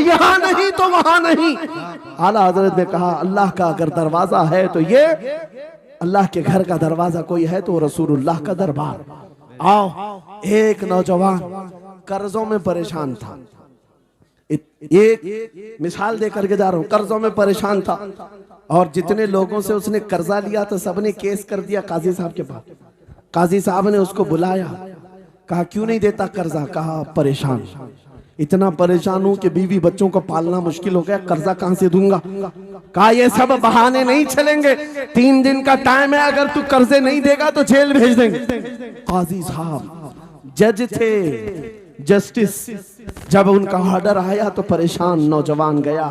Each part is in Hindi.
यहाँ नहीं तो वहां नहीं। आला हजरत ने कहा अल्लाह का अगर दरवाजा है तो ये अल्लाह के घर का दरवाजा कोई है तो रसूलुल्लाह का दरबार। आओ, एक नौजवान कर्जों में परेशान था। एक मिसाल दे करके जा रहा हूं, कर्जों में परेशान था और जितने लोगों से उसने कर्जा लिया तो सबने केस कर दिया काजी साहब के पास। काजी साहब ने उसको बुलाया, कहा क्यों नहीं देता कर्जा? कहा परेशान, इतना परेशान हूं कि बीवी बच्चों को पालना मुश्किल हो गया, कर्जा कहां से दूंगा? कहा ये सब बहाने नहीं चलेंगे, 3 दिन का टाइम है, अगर तू कर्जे नहीं देगा तो जेल भेज देंगे। काजी साहब जज थे, जस्टिस, जब उनका ऑर्डर आया तो परेशान नौजवान गया,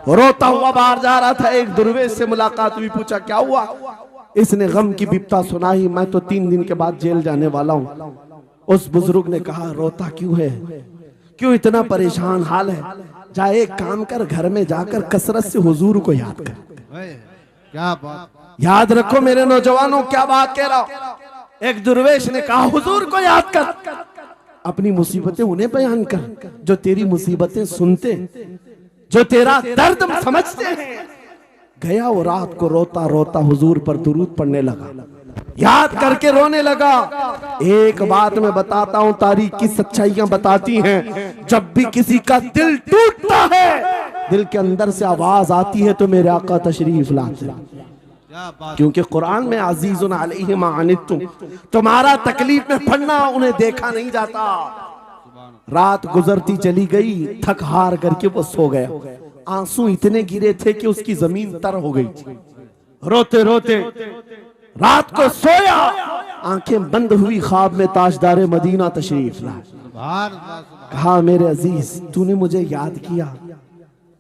रोता हुआ बाहर जा रहा था। एक दुर्वेश से मुलाकात हुई, पूछा क्या हुआ? इसने गम की बिपता सुनाई, मैं तो 3 दिन के बाद जेल जाने वाला हूं। उस बुजुर्ग ने कहा रोता क्यों है, क्यों इतना परेशान हाल है? जा एक काम कर, घर में जाकर कसरत से हुजूर को याद कर। क्या बात, याद रखो मेरे नौजवानों, क्या बात कह रहा हूं। एक दुर्वेश ने कहा हुजूर को याद कर, अपनी मुसीबतें उन्हें बयान कर जो तेरी मुसीबतें सुनते, जो तेरा दर्द समझते हैं। गया वो रात को रोता रोता हुजूर पर दुरूद पढ़ने लगा, याद करके रोने लगा। एक बात मैं बताता हूं, तारीख की सच्चाइयां बताती हैं, जब भी किसी का दिल टूटता है, दिल के अंदर से आवाज आती है तो मेरे आका तशरीफ लाते हैं। क्योंकि कुरान में अजीजुन अलैहि मा अनित्तुम, तुम्हारा तकलीफ में पड़ना उन्हें देखा नहीं जाता। रात गुजरती चली गई, थक हार करके वो सो गया। आंसू इतने गिरे थे कि उसकी जमीन तर हो गई। रोते रोते रात को सोया, आंखें बंद हुई, ख्वाब में ताजदार मदीना तशरीफ लाए। कहा मेरे अजीज तूने मुझे याद किया,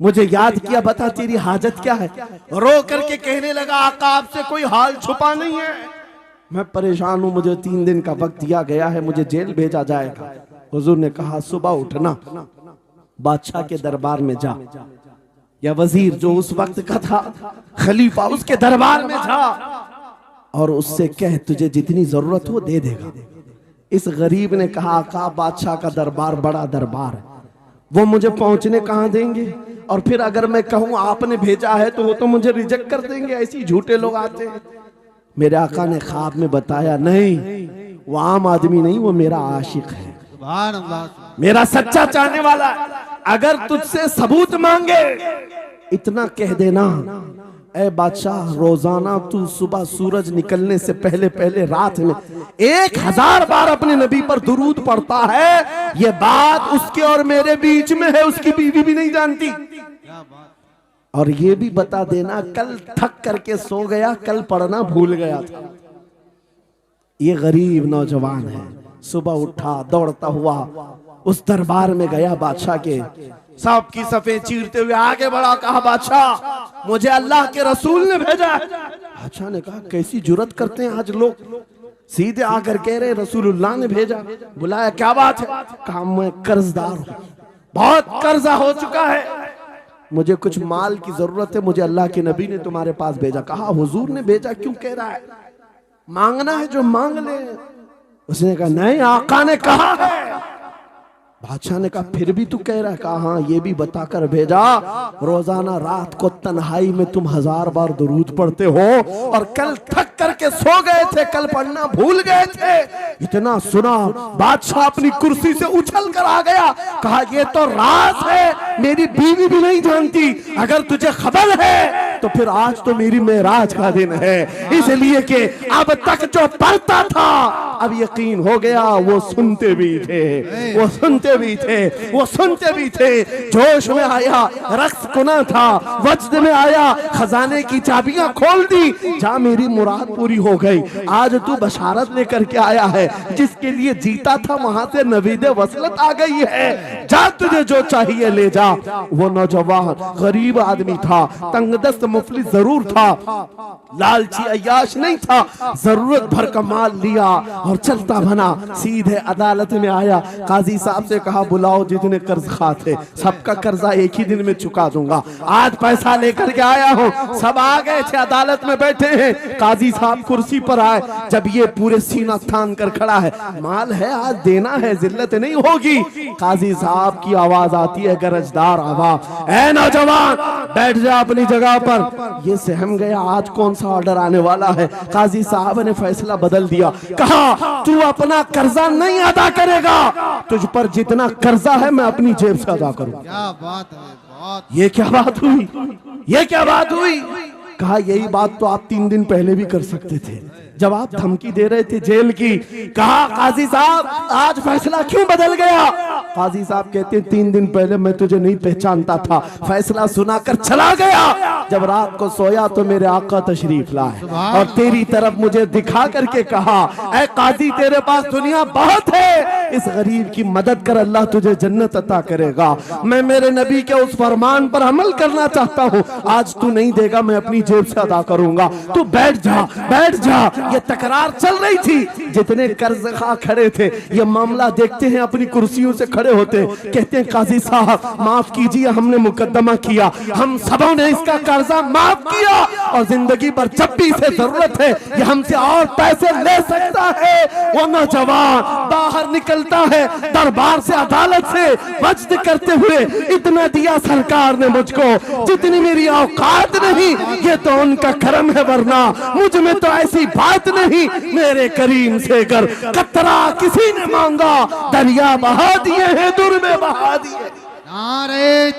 मुझे याद किया, बता तेरी हाजत क्या है? रो करके कहने लगा आका आपसे कोई हाल छुपा नहीं है, मैं परेशान हूं, मुझे 3 दिन का वक्त दिया गया है, मुझे जेल भेजा जाएगा। हुजूर ने कहा सुबह उठना, बादशाह के दरबार में जा, या वजीर जो उस वक्त का था खलीफा, उसके दरबार में जा और उससे कह तुझे जितनी जरूरत हो दे देगा। इस गरीब ने कहा आका बादशाह का दरबार बड़ा दरबार है, वो मुझे पहुंचने कहां देंगे, और फिर अगर मैं कहूं आपने भेजा है तो वो तो मुझे रिजेक्ट कर देंगे, ऐसे झूठे लोग आते हैं। मेरे आका ने ख्वाब में बताया नहीं, वो आम आदमी नहीं, वो मेरा आशिक है, मेरा सच्चा चाहने वाला है। अगर तुझसे सबूत मांगे इतना कह देना, ऐ बादशाह रोजाना तू सुबह सूरज निकलने से पहले पहले रात में 1000 बार अपने नबी पर दुरूद पढ़ता है, ये बात उसके और मेरे बीच में है, उसकी बीवी भी नहीं जानती। और ये भी बता देना कल थक करके सो गया, कल पढ़ना भूल गया था। ये गरीब नौजवान है, सुबह उठा दौड़ता हुआ उस दरबार में गया, बादशाह के सबकी सफे चीरते हुए आगे बढ़ा, कहा बादशाह मुझे अल्लाह के रसूल ने भेजा। बादशाह ने कहा कैसी जुर्रत करते हैं आज लोग, सीधे आकर कह रहे रसूलुल्लाह ने भेजा। बुलाया क्या बात है? कहा मैं कर्जदार हूं, बहुत कर्जा हो चुका है, मुझे कुछ माल की जरूरत है, मुझे अल्लाह के नबी ने तुम्हारे पास भेजा। कहा हुजूर ने भेजा, क्यों कह रहा है? मांगना है जो मांग ले। उसने कहा नहीं आका ने कहा है। बादशाह ने कहा फिर भी तू कह रहा है? कहा हाँ ये भी बताकर भेजा, रोजाना रात को तन्हाई में तुम 1000 बार दुरूद पढ़ते हो, और कल थक करके सो गए थे, कल पढ़ना भूल गए थे। इतना सुना बादशाह अपनी कुर्सी से उछल कर आ गया, कहा ये तो राज है, मेरी बीवी भी नहीं जानती, अगर तुझे खबर है तो फिर आज तो मेरी मेराज का दिन है, इसलिए कि अब तक जो पढ़ता था अब यकीन हो गया वो सुनते भी थे, वो सुनते भी थे, वो सुनते भी थे। जोश में आया, रक्स कुना था, वज्द में आया, खजाने की चाबियां खोल दी, जा मेरी मुराद पूरी हो गई। आज तू बशारत लेकर के आया है, जिसके लिए जीता था वहां से नवीद वसलत आ गई है, जा तुझे जो चाहिए ले जा। वो नौजवान गरीब आदमी था, तंगदस्त मुफलिस जरूर था, लालची अय्याश नहीं था, जरूरत भर का माल लिया और चलता बना। सीधे अदालत में आया, काजी साहब से कहा बुलाओ जितने कर्ज खा थे, सबका कर्जा एक ही दिन में चुका दूंगा। आज पैसा लेकर के आया हूँ। सब आ गए थे, अदालत में बैठे हैं। काजी साहब कुर्सी पर आए, जब ये पूरे सीना थान कर खड़ा है, माल है आज देना है, जिल्लत नहीं होगी। काजी साहब की आवाज आती है, गरजदार आवाज, ऐ नौजवान बैठ जा अपनी जगह पर। ये सहम गया, आज कौन सा ऑर्डर आने वाला है। काजी साहब ने फैसला बदल दिया, कहा तू अपना कर्जा नहीं अदा करेगा, तुझ पर जितना कर्जा है मैं अपनी जेब से अदा करूंगा। क्या बात है, बहुत। ये क्या बात हुई, ये क्या बात हुई। कहा यही बात तो आप 3 दिन पहले भी कर सकते थे, जब आप धमकी दे रहे थे जेल की। कहा काजी साहब आज फैसला क्यों बदल गया। काजी साहब कहते हैं 3 दिन पहले मैं तुझे नहीं पहचानता था, फैसला सुनाकर चला गया। जब रात को सोया तो मेरे आका तशरीफ लाए और तेरी तरफ मुझे दिखा करके कहा, ऐ काजी तेरे पास दुनिया बहुत है, इस गरीब की मदद कर, अल्लाह तुझे जन्नत अता करेगा। मैं मेरे नबी के उस फरमान पर अमल करना चाहता हूँ, आज तू नहीं देगा मैं अपनी जेब से अदा करूंगा, तू बैठ जा बैठ जा। ये तकरार चल रही थी, जितने कर्ज खा खड़े थे ये मामला देखते हैं, अपनी कुर्सियों से खड़े होते, कहते हैं काजी साहब माफ कीजिए, हमने मुकदमा किया, हम सबों ने इसका कर्जा माफ किया और जिंदगी भर जब भी इसे जरूरत है ये हमसे और पैसे ले सकता है। वो नौजवान बाहर निकलता है दरबार से, अदालत से वज्द करते हुए, इतना दिया सरकार ने मुझको जितनी मेरी औकात नहीं, ये तो उनका करम है, वरना मुझ में तो ऐसी बात नहीं। मेरे करीम से कर कतरा किसी ने मांगा, दरिया बहा दिए हैं, दुर में बहा दिए। नारे